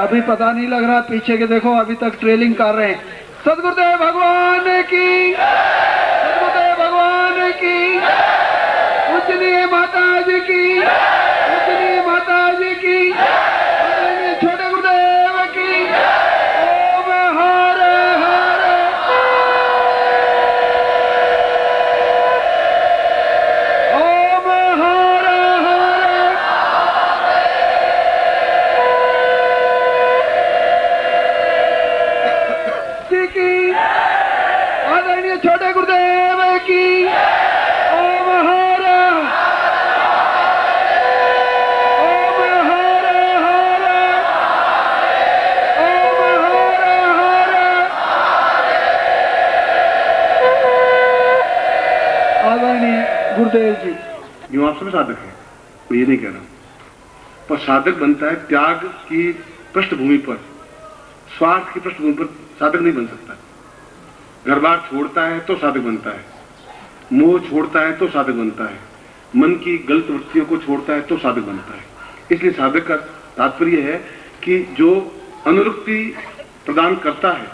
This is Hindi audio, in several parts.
अभी पता नहीं लग रहा, पीछे के देखो अभी तक ट्रेलिंग कर रहे हैं। सदगुरुदेव भगवान की, सदगुरुदेव भगवान की, पूजनीय माता जी की, पूजनीय माता जी की, छोटे गुरुदेव की। ओम हर हर, ओम हर हर, जी की, आदरणीय छोटे गुरुदेव की। ओम हर, ओम हर हर, ओम हर हर। आदरणीय गुरुदेव जी। जो आप सब साधक हैं, मैं ये नहीं कह रहा हूं, पर साधक बनता है त्याग की पृष्ठभूमि पर, स्वार्थ की पृष्ठभूमि पर साधक नहीं बन सकता। घर बार छोड़ता है तो साधक बनता है, मोह छोड़ता है तो साधक बनता है, मन की गलत वृत्तियों को छोड़ता है तो साधक बनता है। इसलिए साधक का तात्पर्य है कि जो अनुरक्ति प्रदान करता है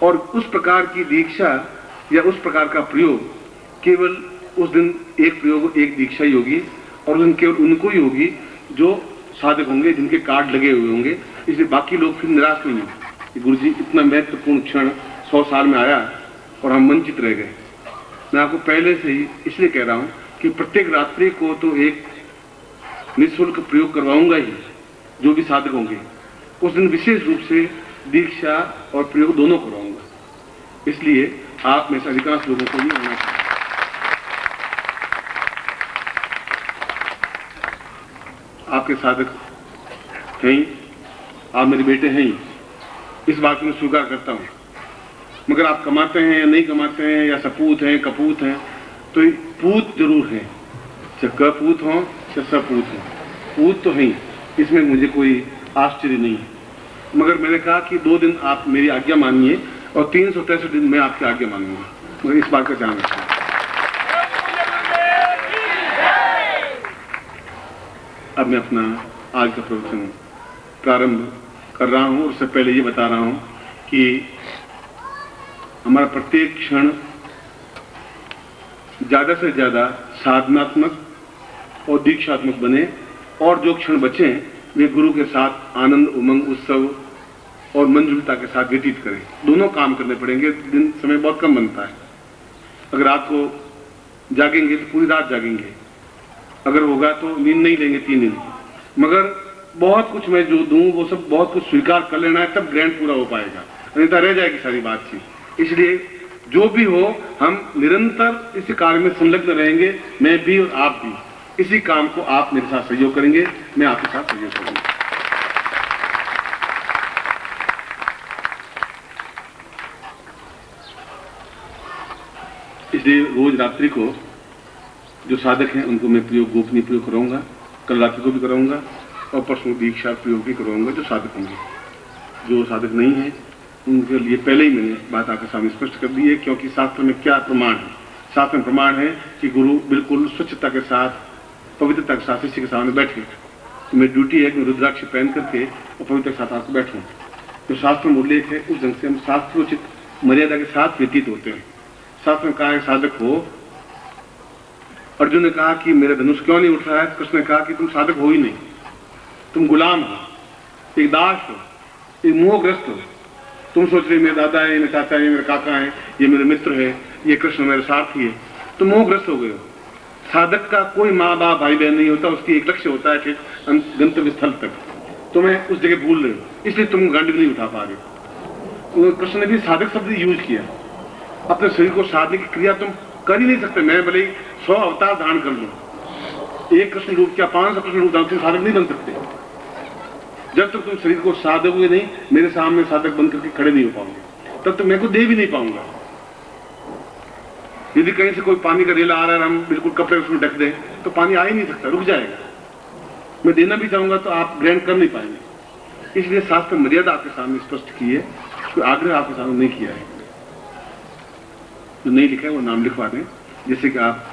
और उस प्रकार की दीक्षा या उस प्रकार का प्रयोग केवल उस दिन एक प्रयोग एक दीक्षा ही होगी, और उस दिन केवल उनको ही होगी जो साधक होंगे, जिनके कार्ड लगे हुए होंगे। इसलिए बाकी लोग फिर निराश नहीं होंगे। गुरु जी इतना महत्वपूर्ण क्षण 100 साल में आया और हम वंचित रह गए। मैं आपको पहले से ही इसलिए कह रहा हूं कि प्रत्येक रात्रि को तो एक निःशुल्क प्रयोग करवाऊंगा ही, जो भी साधक होंगे उस दिन विशेष रूप से दीक्षा और प्रयोग दोनों करवाऊंगा। इसलिए आप में से अधिकांश लोगों को ये होना चाहिए। आपके साधक हैं, आप मेरे बेटे हैं, इस बात को मैं स्वीकार करता हूं। मगर आप कमाते हैं या नहीं कमाते हैं, या सपूत हैं कपूत हैं, तो पूत जरूर है, चाहे कपूत हो चाहे सपूत हो, पूत तो है, इसमें मुझे कोई आश्चर्य नहीं है। मगर मैंने कहा कि 2 दिन आप मेरी आज्ञा मानिए और 363 दिन मैं आपकी आज्ञा मानूंगा, मगर इस बात का ध्यान रखना। अब मैं अपना आज का प्रवचन प्रारंभ कर रहा हूं, और उससे पहले ये बता रहा हूं कि हमारा प्रत्येक क्षण ज्यादा से ज्यादा साधनात्मक और दीक्षात्मक बने, और जो क्षण बचे वे गुरु के साथ आनंद उमंग उत्सव और मंजुलता के साथ व्यतीत करें। दोनों काम करने पड़ेंगे, दिन समय बहुत कम बनता है। अगर रात को जागेंगे तो पूरी रात जागेंगे, अगर होगा तो नींद नहीं लेंगे 3 दिन, मगर बहुत कुछ मैं जो दूं वो सब बहुत कुछ स्वीकार कर लेना है, तब ग्रैंड पूरा हो पाएगा, नहीं तो रह जाएगी सारी बातचीत। इसलिए जो भी हो हम निरंतर इस कार्य में संलग्न रहेंगे, मैं भी और आप भी। इसी काम को आप मेरे साथ सहयोग करेंगे, मैं आपके साथ सहयोग करूंगा। इसलिए रोज रात्रि को जो साधक हैं उनको मैं प्रयोग गोपनीय प्रयोग कराऊंगा, कल रात्रि को भी कराऊंगा, और परसों दीक्षा प्रयोग भी करवाऊंगा जो साधक होंगे। जो साधक नहीं है उनके लिए पहले ही मैंने बात आपके सामने स्पष्ट कर दी है, क्योंकि शास्त्र में क्या प्रमाण है? शास्त्र में प्रमाण है कि गुरु बिल्कुल स्वच्छता के साथ, पवित्रता के साथ शिष्य के सामने बैठे। तो मेरी ड्यूटी है कि मैं रुद्राक्ष पहन करके और पवित्र के साथ आपको बैठूं। जो शास्त्र में उल्लेख है उस ढंग से हम शास्त्रोचित मर्यादा के साथ व्यतीत होते हैं। शास्त्र में कहा है साधक हो। अर्जुन ने कहा कि मेरा धनुष क्यों नहीं उठ रहा है? कृष्ण ने कहा कि तुम साधक हो ही नहीं, तुम गुलाम हो, एक दास हो, एक मोहग्रस्त हो। तुम सोच रहे मेरे दादा है, मेरे चाचा है, मेरे काका है, ये मेरे मित्र है, ये कृष्ण मेरे साथी है, तुम मोहग्रस्त हो गए हो। साधक का कोई माँ बाप भाई बहन नहीं होता, उसकी एक लक्ष्य होता है कि गंतव्य स्थल तक। तुम्हें उस जगह भूल रहे हो, इसलिए तुम गांडी नहीं उठा पा रहे हो। तो कृष्ण ने भी साधक शब्द यूज किया। अपने शरीर को साधने की क्रिया तुम कर ही नहीं सकते। मैं भले 100 अवतार धारण कर लूं, एक कृष्ण रूप क्या 500 कृष्ण रूप धारण, तुम साधक नहीं बन सकते। जब तक तुम शरीर को साधोगे नहीं, मेरे सामने साधक बन करके खड़े नहीं हो पाओगे, तब तक मैं को दे भी नहीं पाऊंगा। यदि कहीं से कोई पानी का रेला आ रहा है, हम बिल्कुल कपड़े उसमें ढक दें, तो पानी आ ही नहीं सकता, रुक जाएगा। मैं देना भी चाहूंगा तो आप ग्रहण कर नहीं पाएंगे। इसलिए शास्त्र मर्यादा आपके सामने स्पष्ट की है, कोई आग्रह आपके सामने नहीं किया है। जो नहीं लिखा है वो नाम लिखवा दें, जिससे कि आप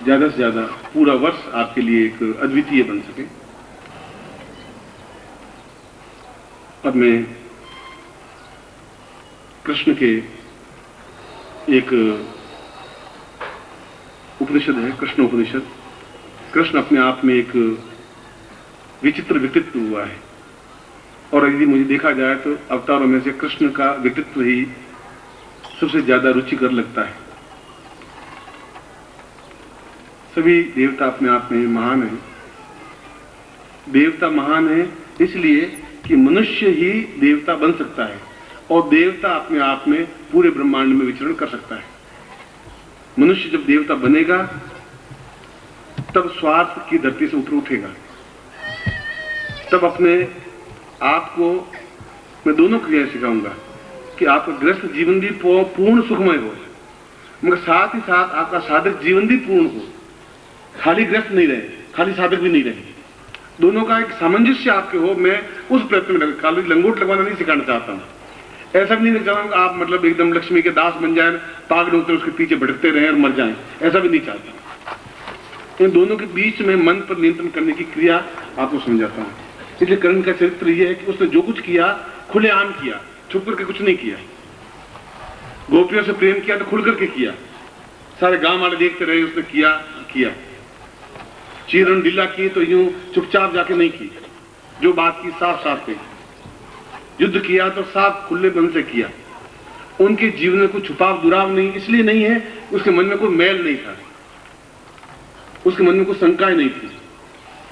ज्यादा से ज्यादा पूरा वर्ष आपके लिए एक अद्वितीय बन सके। अब मैं कृष्ण के एक उपनिषद है, कृष्ण उपनिषद। कृष्ण अपने आप में एक विचित्र व्यक्तित्व हुआ है, और यदि मुझे देखा जाए तो अवतारों में से कृष्ण का व्यक्तित्व ही सबसे ज्यादा रुचिकर लगता है। सभी देवता अपने आप में महान है। देवता महान है इसलिए कि मनुष्य ही देवता बन सकता है, और देवता अपने आप में पूरे ब्रह्मांड में विचरण कर सकता है। मनुष्य जब देवता बनेगा तब स्वार्थ की धरती से ऊपर उठेगा, तब अपने आप को मैं दोनों क्रिया सिखाऊंगा कि आपका गृहस्थ जीवन भी पूर्ण सुखमय हो, मगर साथ ही साथ आपका साधक जीवन भी पूर्ण हो। खाली गृहस्थ नहीं रहे, खाली साधक भी नहीं रहे, दोनों का एक सामंजस्य आपके हो। मैं उस प्रयत्न में खाली लंगोट लगवाना नहीं सिखाना चाहता हूं। ऐसा भी नहीं चाहता आप मतलब एकदम लक्ष्मी के दास बन जाए, पाग डोलते उसके पीछे भटकते रहे और मर जाएं, ऐसा भी नहीं चाहता। इन दोनों के बीच में मन पर नियंत्रण करने की क्रिया आपको समझाता हूं। इसलिए कर्ण का चरित्र यह है कि उसने जो कुछ किया खुलेआम किया, छुप करके कुछ नहीं किया। गोपियों से प्रेम किया तो खुल करके किया, सारे गांव वाले देखते रहे, उसने किया। चीरन ढीला की तो यूं चुपचाप जाके नहीं की, जो बात की साफ साफ कही। युद्ध किया तो साफ खुले मन से किया। उनके जीवन में कोई छुपाव दुराव नहीं, इसलिए नहीं है उसके मन में कोई मैल नहीं था, उसके मन में कोई शंकाएं नहीं थी,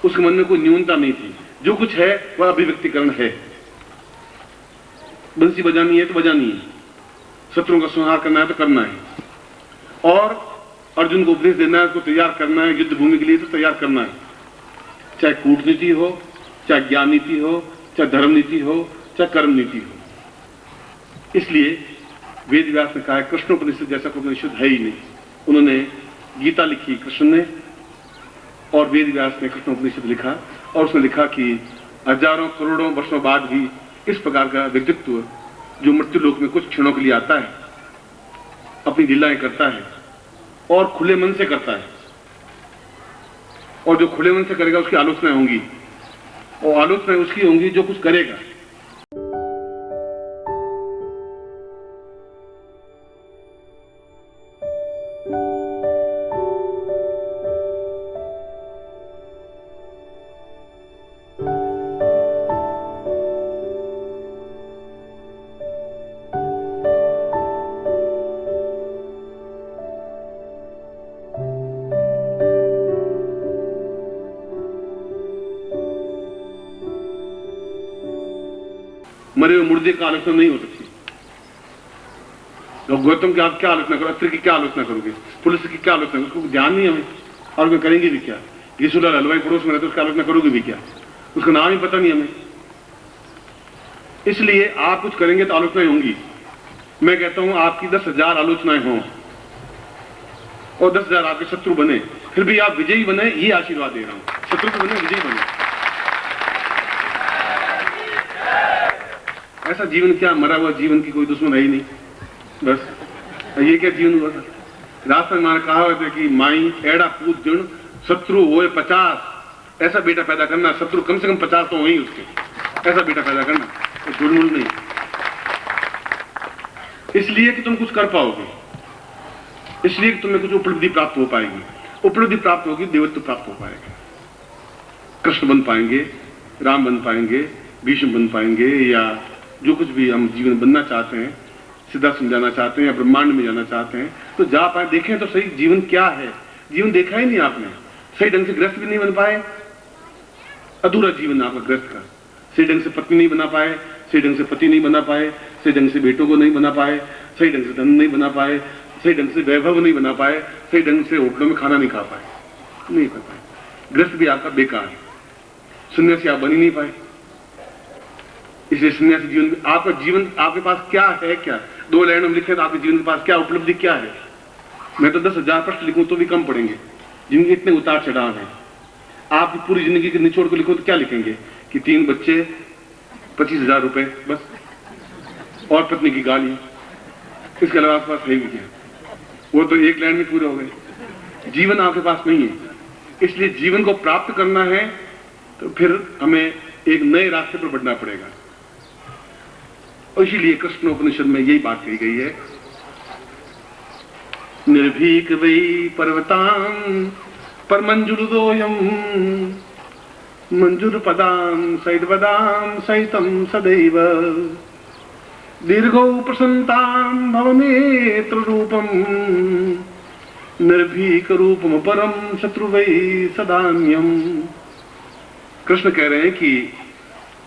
उसके मन में कोई न्यूनता नहीं थी। जो कुछ है वह अभिव्यक्तिकरण है। बंसी बजानी है तो बजानी है, शत्रुओं का संहार करना है तो करना है, और अर्जुन को उपदेश देना है, उसको तैयार करना है युद्ध भूमि के लिए तो तैयार करना है। चाहे कूटनीति हो, चाहे ज्ञान नीति हो, चाहे धर्म नीति हो, चाहे कर्म नीति हो। इसलिए वेद व्यास ने कहा है कृष्णोपनिषद जैसा कोई उपनिषद है ही नहीं। उन्होंने गीता लिखी कृष्ण ने, और वेद व्यास ने कृष्णोपनिषद लिखा, और उसने लिखा कि हजारों करोड़ों वर्षों बाद भी इस प्रकार का व्यक्तित्व जो मृत्यु लोक में कुछ क्षणों के लिए आता है, अपनी लीलाएं करता है और खुले मन से करता है, और जो खुले मन से करेगा उसकी आलोचनाएं होंगी, और आलोचनाएं उसकी होंगी जो कुछ करेगा। मरे हुए मुर्दे का आलोचना नहीं हो सकती। तो गौतम की आप क्या आलोचना करो, अस्त्र की क्या आलोचना करोगे, पुलिस की क्या आलोचना करोगे, उसको ध्यान नहीं हमें, और वे करेंगे भी क्या। यीशुलाल हलवाई पड़ोस में रहते उसकी आलोचना करोगे भी क्या, उसका नाम ही पता नहीं हमें। इसलिए आप कुछ करेंगे तो आलोचनाएं होंगी। मैं कहता हूं आपकी 10,000 आलोचनाएं हों और 10,000 आपके शत्रु बने, फिर भी आप विजयी बने, ये आशीर्वाद दे रहा हूं। शत्रु तो बने, विजयी बने। ऐसा जीवन क्या, मरा हुआ जीवन की कोई दुश्मन है ही नहीं। बस ये क्या जीवन हुआ था। रास्ते में कहा हुआ था कि माई एड़ा पूत जन शत्रु होए 50। ऐसा बेटा पैदा करना, शत्रु कम से कम 50 तो हो ही उसके, ऐसा बेटा पैदा करना, झुलमुल नहीं। इसलिए कि तुम कुछ कर पाओगे, इसलिए कि तुम्हें कुछ उपलब्धि प्राप्त हो पाएगी। उपलब्धि प्राप्त होगी, देवत्व प्राप्त हो पाएगा। कृष्ण बन पाएंगे, राम बन पाएंगे, भीष्म बन पाएंगे, या जो कुछ भी हम जीवन बनना चाहते हैं, सीधा समझाना चाहते हैं, या ब्रह्मांड में जाना चाहते हैं, तो जा पाए। देखें तो सही जीवन क्या है। जीवन देखा ही नहीं आपने, सही ढंग से गृहस्थ भी नहीं बन पाए, अधूरा जीवन आपका गृहस्थ का। सही ढंग से पत्नी नहीं बना पाए, सही ढंग से पति नहीं बना पाए, सही ढंग से बेटों को नहीं बना पाए, सही ढंग से धन नहीं बना पाए, सही ढंग से वैभव नहीं बना पाए, सही ढंग से होटलों में खाना नहीं खा पाए, नहीं कर पाए। गृहस्थ भी आपका बेकार है। सन्यासी आप बन ही नहीं पाए। इसलिए सन्यासी जीवन में आपका जीवन, आपके पास क्या है, क्या 2 लाइन में लिखे तो आपके जीवन के पास क्या उपलब्धि क्या है। मैं तो 10,000 प्रश्न लिखूं तो भी कम पड़ेंगे, जिनके इतने उतार चढ़ाव हैं। आपकी पूरी जिंदगी के निचोड़ को लिखो तो क्या लिखेंगे कि 3 बच्चे, 25,000 रुपए बस, और पत्नी की गाली, इसके अलावा आपके पास है भी क्या। वो तो 1 लाइन में पूरे हो गए। जीवन आपके पास नहीं है। इसलिए जीवन को प्राप्त करना है तो फिर हमें एक नए रास्ते पर बढ़ना पड़ेगा। और इसीलिए कृष्ण उपनिषद में यही बात कही गई है, निर्भीक वै पर्वतां पर मंजुरुदोयम मंजुर पदां सैद्वदां सहितं सदैव दीर्घौ प्रसन्तां भवनेत्र रूपम निर्भीक रूपम परम शत्रु वै सदान्यम। कृष्ण कह रहे हैं कि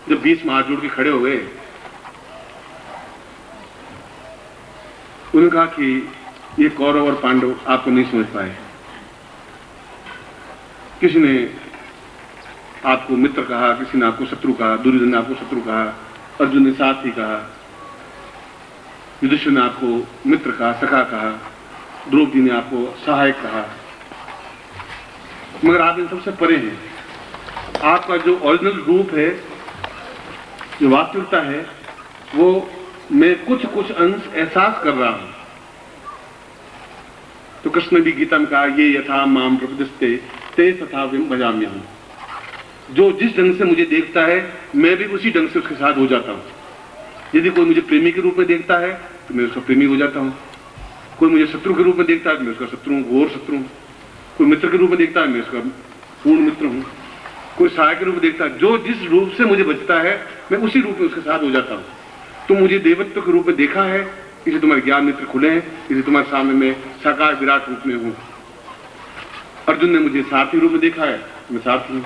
जब 20 हाथ जोड़ के खड़े हो गए, उन्होंने कहा कि ये कौरव और पांडव आपको नहीं समझ पाए। किसी ने आपको मित्र कहा, किसी ने आपको शत्रु कहा, दुर्योधन ने आपको शत्रु कहा, अर्जुन ने साथी कहा, युधिष्ठिर ने आपको मित्र कहा, सखा कहा, द्रौपदी ने आपको सहायक कहा, मगर आप इन सबसे परे हैं। आपका जो ओरिजिनल रूप है, जो वास्तविकता है, वो मैं कुछ कुछ अंश एहसास कर रहा हूं। तो कृष्ण ने भी गीता में कहा, ये यथा माम प्रपदिस्ते ते तथा विम भजाम्यहम्। जो जिस ढंग से मुझे देखता है, मैं भी उसी ढंग से उसके साथ हो जाता हूं। यदि कोई मुझे प्रेमी के रूप में देखता है तो मैं उसका प्रेमी हो जाता हूं। कोई मुझे शत्रु के रूप में देखता है तो मैं उसका शत्रु हूं, घोर शत्रु हूं। कोई मित्र के रूप में देखता है, मैं उसका पूर्ण मित्र हूं। कोई सहायक के रूप में देखता है, जो जिस रूप से मुझे बचता है मैं उसी रूप में उसके साथ हो जाता हूं। तुम मुझे देवत्व के रूप में देखा है, इसे तुम्हारे ज्ञान नेत्र खुले हैं, इसे तुम्हारे सामने मैं साकार विराट रूप में हूं। अर्जुन ने मुझे सारथी रूप में देखा है, मैं सारथी हूं।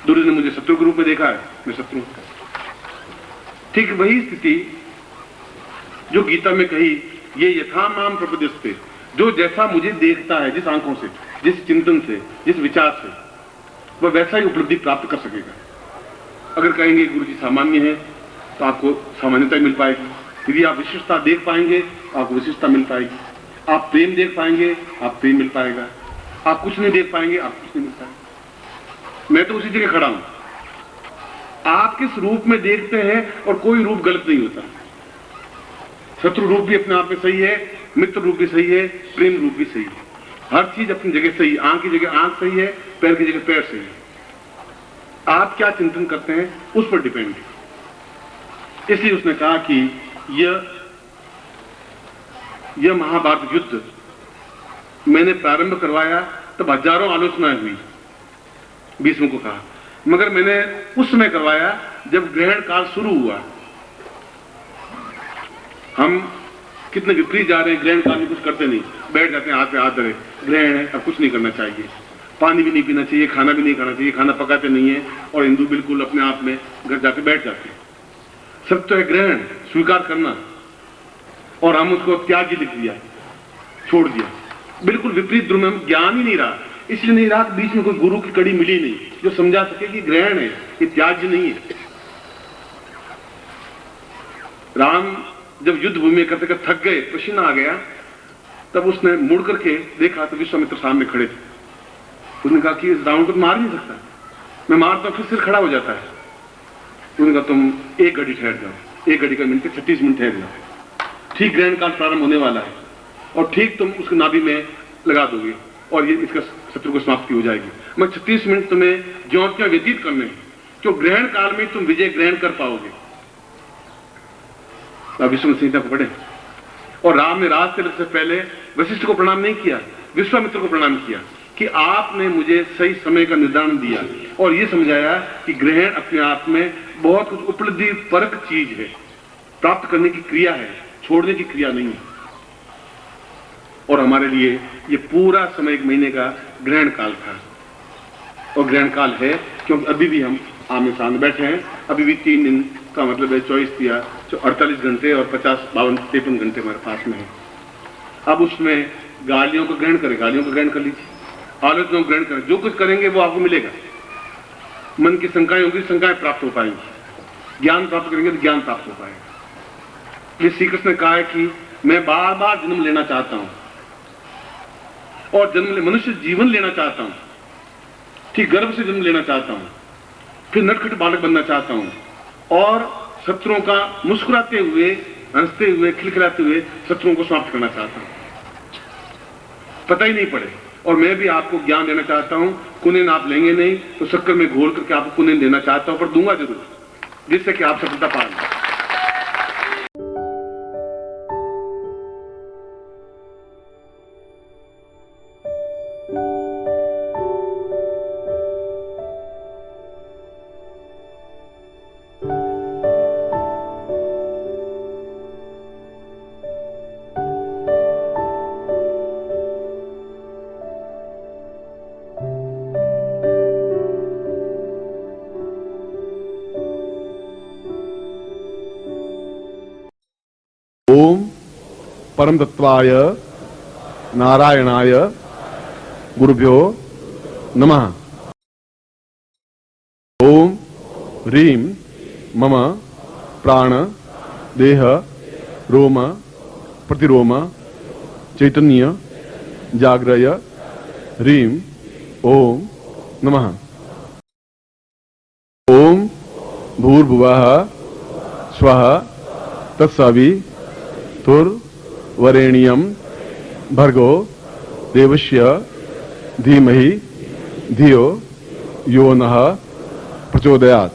दुर्योधन ने मुझे शत्रु के रूप में देखा है, मैं शत्रु हूं। ठीक वही स्थिति जो गीता में कही, ये यथा माम प्रपदिस्ते, जो जैसा मुझे देखता है, जिस आंखों से, जिस चिंतन से, जिस विचार से, वह वैसा ही उपलब्धि प्राप्त कर सकेगा। अगर कहेंगे गुरु जी सामान्य है तो आपको सामान्यता मिल पाएगी। यदि आप विशिष्टता देख पाएंगे तो आपको विशिष्टता मिल पाएगी। आप प्रेम देख पाएंगे, आप प्रेम मिल पाएगा। आप कुछ नहीं देख पाएंगे, आप कुछ नहीं मिल पाएगा। मैं तो उसी जगह खड़ा हूं। आप किस रूप में देखते हैं, और कोई रूप गलत नहीं होता। शत्रु रूप भी अपने आप में सही है, मित्र रूप भी सही है, प्रेम रूप भी सही है। हर चीज अपनी जगह सही। आंख की जगह आंख सही है, पैर की जगह पैर सही है। आप क्या चिंतन करते हैं उस पर डिपेंड है। इसलिए उसने कहा कि यह महाभारत युद्ध मैंने प्रारंभ करवाया तब हजारों आलोचनाएं हुई, भीष्म को कहा, मगर मैंने उस समय करवाया जब ग्रहण काल शुरू हुआ। हम कितने विपरीत जा रहे हैं, ग्रहण काल में कुछ करते नहीं, बैठ जाते हैं हाथ पे हाथ धरे, ग्रहण है अब कुछ नहीं करना चाहिए, पानी भी नहीं पीना चाहिए, खाना भी नहीं खाना चाहिए, खाना पकाते नहीं है, और हिंदू बिल्कुल अपने आप में घर जाके बैठ जाते हैं। सब तो है ग्रहण, स्वीकार करना, और हम उसको त्याग लिख दिया, छोड़ दिया। बिल्कुल विपरीत ध्रुव में ज्ञान ही नहीं रहा। इसलिए नहीं रहा, बीच में कोई गुरु की कड़ी मिली नहीं जो समझा सके कि ग्रहण है, ये त्याग नहीं है। राम जब युद्ध भूमि में करते करते थक गए, पसीना आ गया, तब उसने मुड़ करके देखा तो विश्वामित्र सामने खड़े थे। उसने कहा कि इस रावण को तो मार नहीं सकता, मैं मारता फिर सिर खड़ा हो जाता है। उसने कहा तुम एक घड़ी ठहर जाओ, 1 घड़ी का मिनट 36 मिनट ठहर जाओ, ठीक ग्रहण काल प्रारंभ होने वाला है, और ठीक तुम उसको नाभि में लगा दोगे और ये इसका शत्रु को समाप्ति हो जाएगी। मैं 36 मिनट तुम्हें ज्यों त्यों व्यतीत करने हैं, जो ग्रहण काल में तुम विजय ग्रहण कर पाओगे। विष्णु संहिता को पढ़े। और राम ने राज तिलक से पहले वशिष्ठ को प्रणाम नहीं किया, विश्वामित्र को प्रणाम किया कि आपने मुझे सही समय का निर्धारण दिया और ये समझाया कि ग्रहण अपने आप में बहुत कुछ उपलब्धि परक चीज है, प्राप्त करने की क्रिया है, छोड़ने की क्रिया नहीं है। और हमारे लिए ये पूरा समय 1 महीने का ग्रहण काल था, और ग्रहण काल है क्योंकि अभी भी हम आमने सामने बैठे हैं। अभी भी 3 दिन का मतलब है 24 या 48 घंटे और 50-52-53 घंटे हमारे पास में है। अब उसमें गालियों को ग्रहण करें, गालियों को ग्रहण कर लीजिए, आलोचनाओं को ग्रहण करें, जो कुछ करेंगे वो आपको मिलेगा। मन की शंकाएं होंगी, शंकाएं प्राप्त हो पाएंगी, ज्ञान प्राप्त करेंगे तो ज्ञान प्राप्त हो पाएगा। ये श्री कृष्ण ने कहा है कि मैं बार बार जन्म लेना चाहता हूं और मनुष्य जीवन लेना चाहता हूं, ठीक गर्भ से जन्म लेना चाहता हूं, फिर नटखट बालक बनना चाहता हूं और शत्रुओं का मुस्कुराते हुए, हंसते हुए, खिलखिलाते हुए शत्रुओं को समाप्त करना चाहता हूं, पता ही नहीं पड़े। और मैं भी आपको ज्ञान देना चाहता हूं, कुनेन आप लेंगे नहीं तो शक्कर में घोल करके आपको कुनेन देना चाहता हूं, पर दूंगा जरूर, जिससे कि आप सफलता पा लें। परम तत्वाय नारायणाय गुरुभ्यो नमः। ओम ह्रीं मम प्राण देह रोम प्रतिरोम चैतन्य जाग्रय ह्रीं ओम नमः। ओम भूर्भुवः स्वः तत्सवितुर्वरेण्यं भर्गो देवस्य धीमहि धियो यो नः प्रचोदयात्।